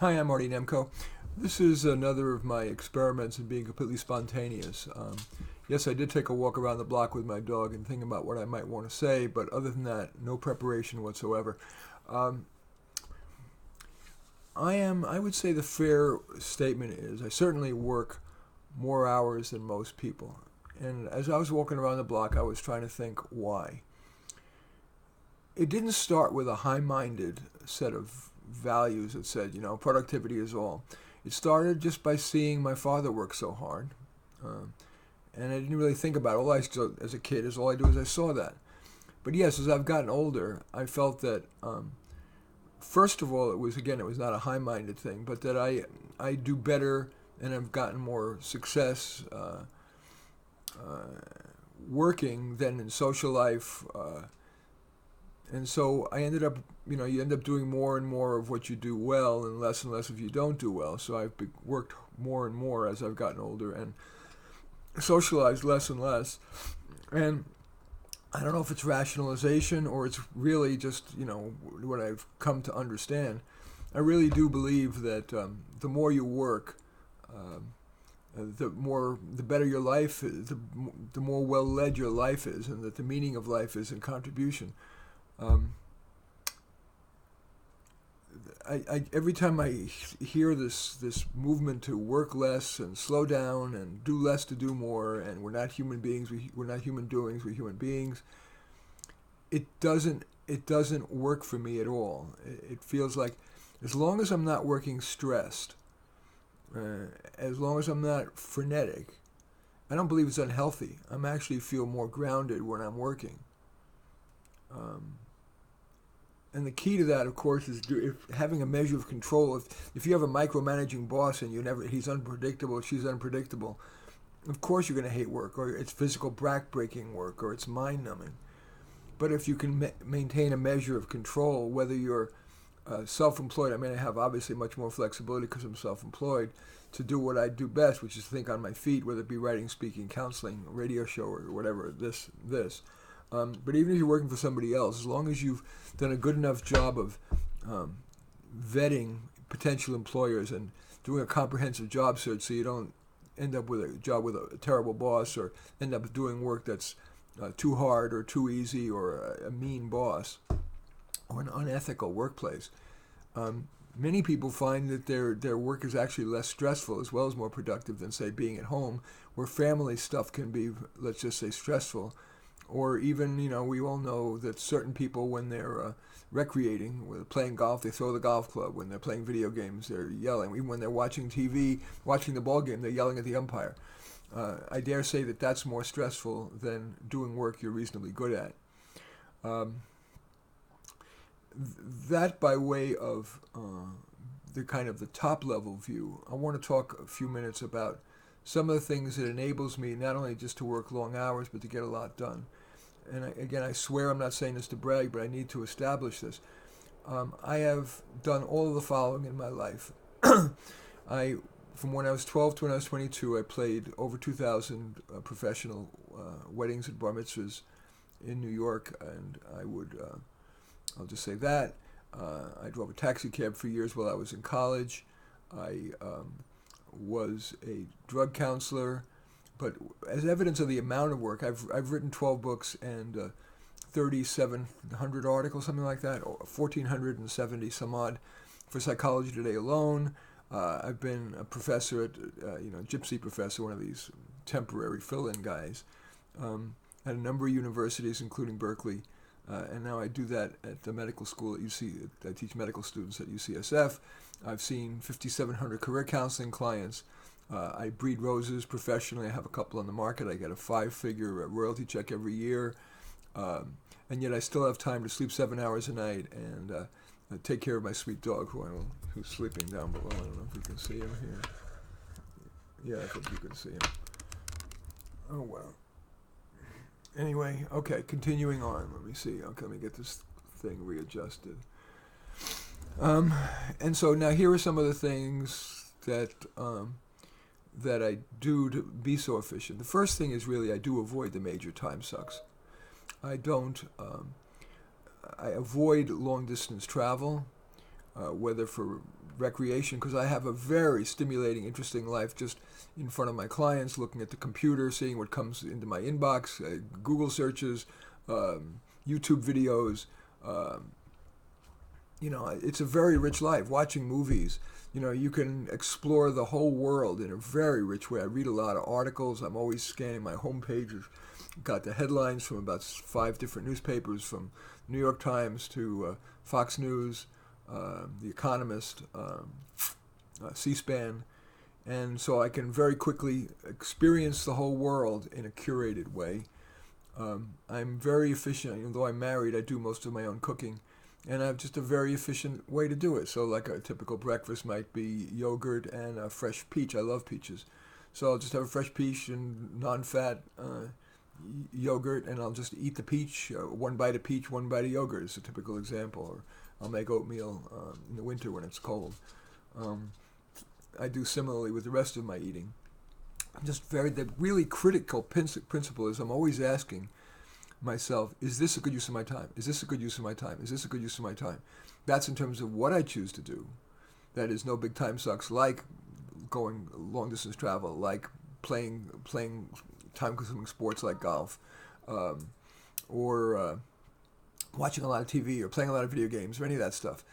Hi, I'm Marty Nemko. This is another of my experiments in being completely spontaneous. Yes, I did take a walk around the block with my dog and think about what I might want to say, but other than that, no preparation whatsoever. Um, I would say the fair statement is I certainly work more hours than most people. And as I was walking around the block, I was trying to think why. It didn't start with a high-minded set of values that said, productivity is all. It started just by seeing my father work so hard, uh, and I didn't really think about it. As a kid, all I do is I saw that. But yes, as I've gotten older, I felt that first of all, it was not a high-minded thing, but that I do better and I've gotten more success working than in social life. And so I ended up, you end up doing more and more of what you do well and less if you don't do well. So I've worked more and more as I've gotten older and socialized less and less. And I don't know if it's rationalization or it's really just, what I've come to understand. I really do believe that the more you work, the better your life is, the more well led your life is, and that the meaning of life is in contribution. Um, every time I hear this movement to work less and slow down and do less to do more, and we're not human beings, we're not human doings, we're human beings. It doesn't work for me at all. It feels like as long as I'm not working stressed, as long as I'm not frenetic, I don't believe it's unhealthy. I'm actually feel more grounded when I'm working. Um, And the key to that, of course, is having a measure of control. If you have a micromanaging boss and he's unpredictable, she's unpredictable, of course you're going to hate work, or it's physical back-breaking work, or it's mind-numbing. But if you can maintain a measure of control, whether you're self-employed, I mean, I have obviously much more flexibility because I'm self-employed to do what I do best, which is think on my feet, whether it be writing, speaking, counseling, radio show, or whatever, this. But even if you're working for somebody else, as long as you've done a good enough job of vetting potential employers and doing a comprehensive job search so you don't end up with a job with a terrible boss or end up doing work that's too hard or too easy or a mean boss or an unethical workplace. Many people find that their work is actually less stressful as well as more productive than, say, being at home, where family stuff can be, let's just say, stressful. Or even, we all know that certain people, when they're recreating, when they're playing golf, they throw the golf club. When they're playing video games, they're yelling. Even when they're watching TV, watching the ball game, they're yelling at the umpire. I dare say that that's more stressful than doing work you're reasonably good at. That by way of the kind of the top level view, I want to talk a few minutes about some of the things that enables me not only just to work long hours, but to get a lot done. And again, I swear I'm not saying this to brag, but I need to establish this. I have done all of the following in my life. From when I was 12 to when I was 22, I played over 2,000 professional weddings and bar mitzvahs in New York, and I'll just say that. I drove a taxi cab for years while I was in college. I was a drug counselor, but as evidence of the amount of work, I've written 12 books and 3,700 articles, something like that, or 1,470 some odd for Psychology Today alone. I've been a professor at, gypsy professor, one of these temporary fill-in guys, at a number of universities, including Berkeley. And now I do that at the medical school at UC. I teach medical students at UCSF. I've seen 5,700 career counseling clients. I breed roses professionally. I have a couple on the market. I get a 5-figure royalty check every year. And yet I still have time to sleep 7 hours a night and take care of my sweet dog who's sleeping down below. I don't know if you can see him here. Yeah, I think you can see him. Oh, wow. Anyway, okay, continuing on. Let me see. Okay, let me get this thing readjusted. And so now here are some of the things that I do to be so efficient. The first thing is really I do avoid the major time sucks. I avoid long distance travel, whether for recreation because I have a very stimulating, interesting life just in front of my clients, looking at the computer, seeing what comes into my inbox, Google searches, YouTube videos. It's a very rich life. Watching movies, you can explore the whole world in a very rich way. I read a lot of articles. I'm always scanning my homepages. Got the headlines from about 5 different newspapers, from New York Times to Fox News, The Economist, C-SPAN. And so I can very quickly experience the whole world in a curated way. I'm very efficient. Even though I'm married, I do most of my own cooking. And I have just a very efficient way to do it. So like a typical breakfast might be yogurt and a fresh peach. I love peaches. So I'll just have a fresh peach and non-fat yogurt, and I'll just eat the peach, one bite of peach, one bite of yogurt is a typical example. Or I'll make oatmeal in the winter when it's cold. I do similarly with the rest of my eating. The really critical principle is I'm always asking myself, is this a good use of my time? Is this a good use of my time? Is this a good use of my time? That's in terms of what I choose to do. That is no big time sucks, like going long distance travel, like playing time consuming sports like golf, or watching a lot of TV or playing a lot of video games or any of that stuff.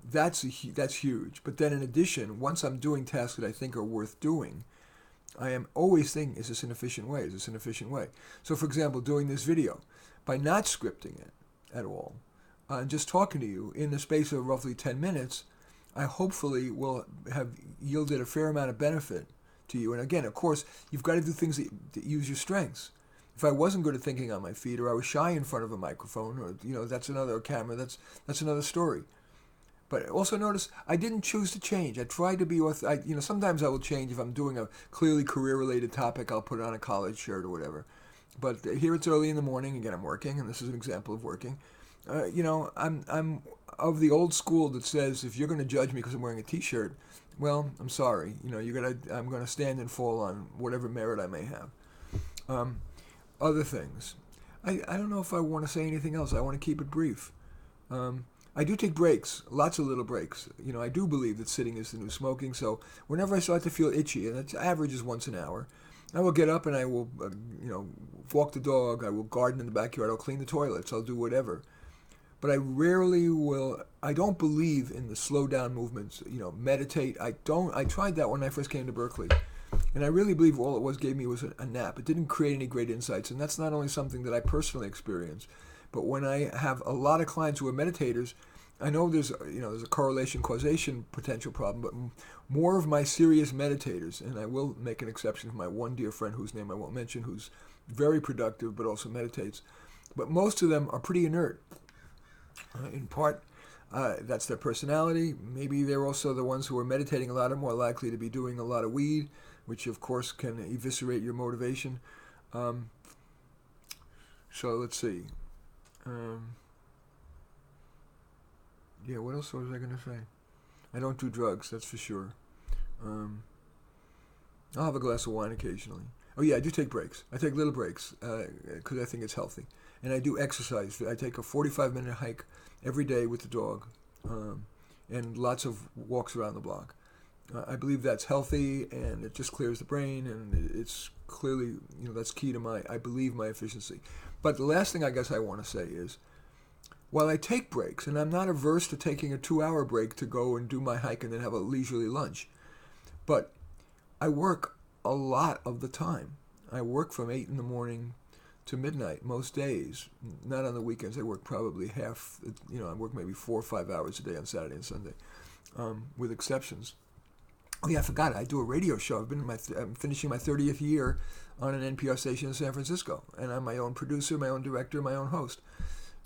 That's huge. But then in addition, once I'm doing tasks that I think are worth doing, I am always thinking, is this an efficient way? Is this an efficient way? So, for example, doing this video, by not scripting it at all, and just talking to you in the space of roughly 10 minutes, I hopefully will have yielded a fair amount of benefit to you. And again, of course, you've got to do things that use your strengths. If I wasn't good at thinking on my feet, or I was shy in front of a microphone, or that's another camera, that's another story. But also notice, I didn't choose to change. I tried to be, sometimes I will change if I'm doing a clearly career-related topic. I'll put on a college shirt or whatever. But here it's early in the morning. Again, I'm working, and this is an example of working. I'm of the old school that says if you're going to judge me because I'm wearing a T-shirt, well, I'm sorry. I'm going to stand and fall on whatever merit I may have. Other things. I don't know if I want to say anything else. I want to keep it brief. I do take breaks, lots of little breaks. I do believe that sitting is the new smoking. So whenever I start to feel itchy, and its average is once an hour, I will get up and I will, walk the dog. I will garden in the backyard. I'll clean the toilets. I'll do whatever. But I rarely will. I don't believe in the slow down movements. Meditate. I tried that when I first came to Berkeley, and I really believe all it gave me was a nap. It didn't create any great insights, and that's not only something that I personally experience. But when I have a lot of clients who are meditators, I know there's a correlation causation potential problem, but more of my serious meditators, and I will make an exception for my one dear friend whose name I won't mention, who's very productive but also meditates, but most of them are pretty inert. In part, that's their personality. Maybe they're also the ones who are meditating a lot, are more likely to be doing a lot of weed, which of course can eviscerate your motivation. So let's see. What else was I going to say? I don't do drugs, that's for sure. I'll have a glass of wine occasionally. Oh yeah, I do take breaks. I take little breaks because I think it's healthy. And I do exercise. I take a 45-minute hike every day with the dog, and lots of walks around the block. I believe that's healthy, and it just clears the brain, and it's clearly, that's key to my efficiency. But the last thing I guess I want to say is, while I take breaks, and I'm not averse to taking a 2-hour break to go and do my hike and then have a leisurely lunch, but I work a lot of the time. I work from 8 in the morning to midnight most days. Not on the weekends. I work probably half, I work maybe 4 or 5 hours a day on Saturday and Sunday, with exceptions. Oh yeah, I forgot. I do a radio show. I'm finishing my 30th year on an NPR station in San Francisco, and I'm my own producer, my own director, my own host.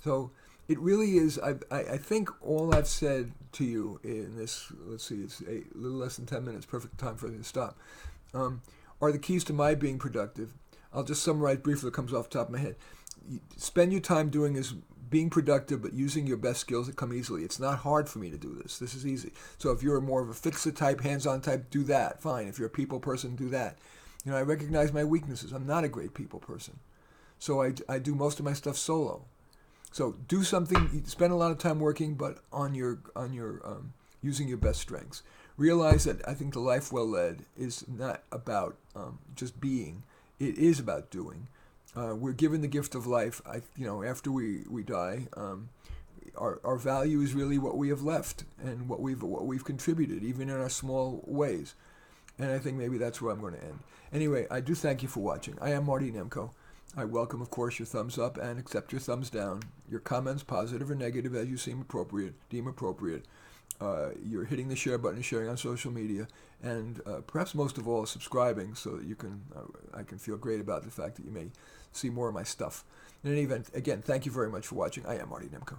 So it really is. I think all I've said to you in this, let's see, it's a little less than 10 minutes, perfect time for me to stop, are the keys to my being productive. I'll just summarize briefly what comes off the top of my head. Spend your time doing is being productive, but using your best skills that come easily. It's not hard for me to do this. This is easy. So if you're more of a fixer type, hands-on type, do that. Fine. If you're a people person, do that. I recognize my weaknesses. I'm not a great people person. So I do most of my stuff solo. So do something. Spend a lot of time working, but on your using your best strengths. Realize that I think the life well led is not about just being. It is about doing. We're given the gift of life. After we die, our value is really what we have left and what we've contributed, even in our small ways. And I think maybe that's where I'm going to end. Anyway, I do thank you for watching. I am Marty Nemko. I welcome, of course, your thumbs up and accept your thumbs down. Your comments, positive or negative, as you deem appropriate. You're hitting the share button, sharing on social media, and perhaps most of all, subscribing, so that I can feel great about the fact that you may see more of my stuff. In any event, again, thank you very much for watching. I am Marty Nemko.